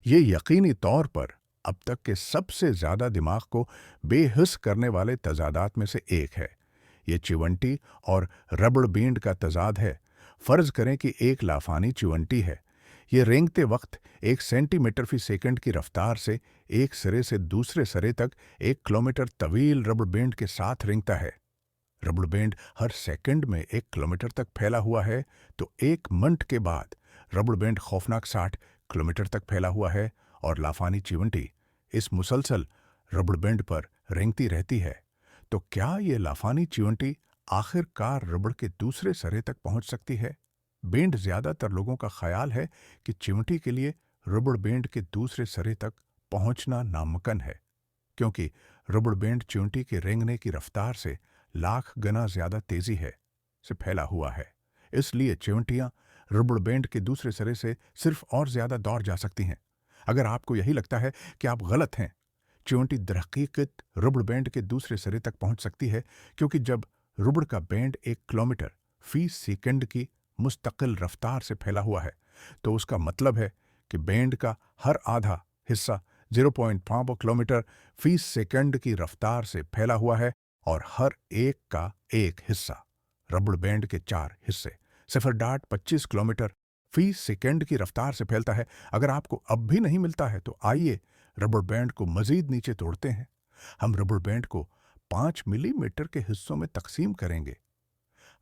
ये यकीनी तौर पर अब तक के सबसे ज़्यादा दिमाग को बेहिस करने वाले तज़ादात में से एक है। ये चिवंटी और रबड़ बैंड का तज़ाद है। फ़र्ज़ करें कि एक लाफ़ानी चिवंटी है। ये रेंगते वक्त 1 सेंटीमीटर फ़ी सेकंड की रफ़्तार से एक सिरे से दूसरे सिरे तक 1 किलोमीटर तवील रबड़ बैंड के साथ रेंगता है। रबड़ बैंड हर सेकंड में 1 किलोमीटर तक फैला हुआ है, तो 1 मिनट के बाद रबड़ बैंड खौफनाक 60 किलोमीटर तक फैला हुआ है और लाफानी चिवंटी इस मुसलसल रबड़ बैंड पर रेंगती रहती है। तो क्या ये लाफानी चिवंटी आखिरकार रबड़ के दूसरे सिरे तक पहुंच सकती है? बैंड ज्यादातर लोगों का ख्याल है कि चिवंटी के लिए रबड़ बैंड के दूसरे सिरे तक पहुंचना नामुमकिन है, क्योंकि रबड़ बैंड चिवंटी के रेंगने की रफ्तार से लाख गुना ज्यादा तेजी से फैला हुआ है। इसलिए चिवंटियां रबड़ बैंड के दूसरे सिरे से सिर्फ और ज्यादा दौड़ जा सकती हैं। अगर आपको यही लगता है कि आप गलत हैं, चिवंटी दरहकीकत रबड़ बैंड के दूसरे सिरे तक पहुंच सकती है, क्योंकि जब रबड़ का बैंड 1 किलोमीटर फी सेकंड की मुस्तकिल रफ्तार से फैला हुआ है, तो उसका मतलब है कि बैंड का हर आधा हिस्सा 0.5 किलोमीटर फी सेकंड की रफ्तार से फैला हुआ है और हर एक का एक हिस्सा रबड़ बैंड के 4 हिस्से 0.25 किलोमीटर फी सेकंड की रफ्तार से फैलता है। अगर आपको अब भी नहीं मिलता है, तो आइए रबड़ बैंड को मजीद नीचे तोड़ते हैं। हम रबड़ बैंड को 5 मिलीमीटर के हिस्सों में तकसीम करेंगे।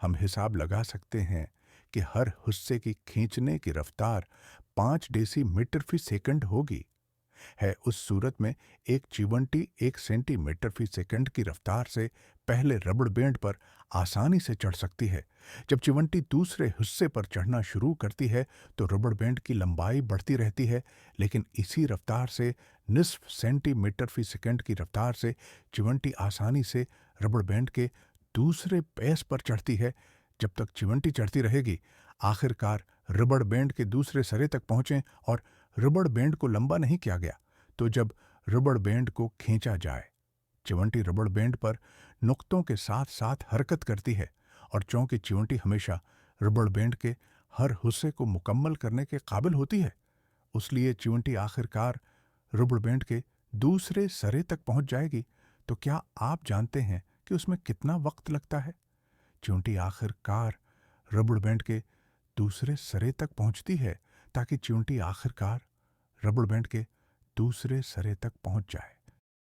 हम हिसाब लगा सकते हैं कि हर हिस्से की खींचने की रफ्तार 5 डेसीमीटर फी सेकंड होगी। है उस सूरत में एक चिवंटी 1 सेंटीमीटर फी सेकंड की रफ्तार से पहले रबड़ बैंड पर आसानी से चढ़ सकती है। जब चिवंटी दूसरे हिस्से पर चढ़ना शुरू करती है, तो रबड़ बैंड की लंबाई बढ़ती रहती है, लेकिन इसी रफ्तार से निस्फ सेंटीमीटर फी सेकंड की रफ्तार से चिवंटी आसानी से रबड़ बैंड के दूसरे पेस पर चढ़ती है। जब तक चिवंटी चढ़ती रहेगी, आखिरकार रबड़ बैंड के दूसरे सिरे तक पहुंचें। और रबड़ बैंड को लंबा नहीं किया गया, तो जब रबड़ बैंड को खींचा जाए, चिवंटी रबड़ बैंड पर नुक्तों के साथ साथ हरकत करती है, और चूंकि चिवंटी हमेशा रबड़ बैंड के हर हिस्से को मुकम्मल करने के काबिल होती है, उसलिए चिवंटी आखिरकार रबड़ बैंड के दूसरे सिरे तक पहुंच जाएगी। तो क्या आप जानते हैं कि उसमें कितना वक्त लगता है? चिवंटी आखिरकार रबड़ बैंड के दूसरे सिरे तक पहुंचती है, ताकि चिवंटी आखिरकार रबड़ बैंड के दूसरे सिरे तक पहुंच जाए।